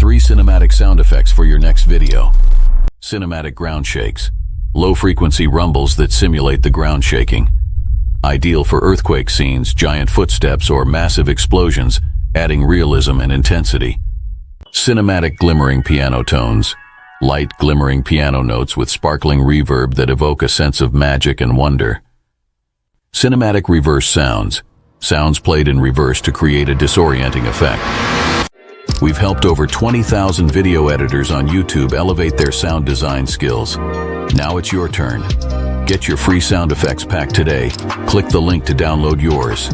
3 cinematic sound effects for your next video. Cinematic ground shakes. Low-frequency rumbles that simulate the ground shaking. Ideal for earthquake scenes, giant footsteps, or massive explosions, adding realism and intensity. Cinematic glimmering piano tones. Light, glimmering piano notes with sparkling reverb that evoke a sense of magic and wonder. Cinematic reverse sounds. Sounds played in reverse to create a disorienting effect. We've helped over 20,000 video editors on YouTube elevate their sound design skills. Now it's your turn. Get your free sound effects pack today. Click the link to download yours.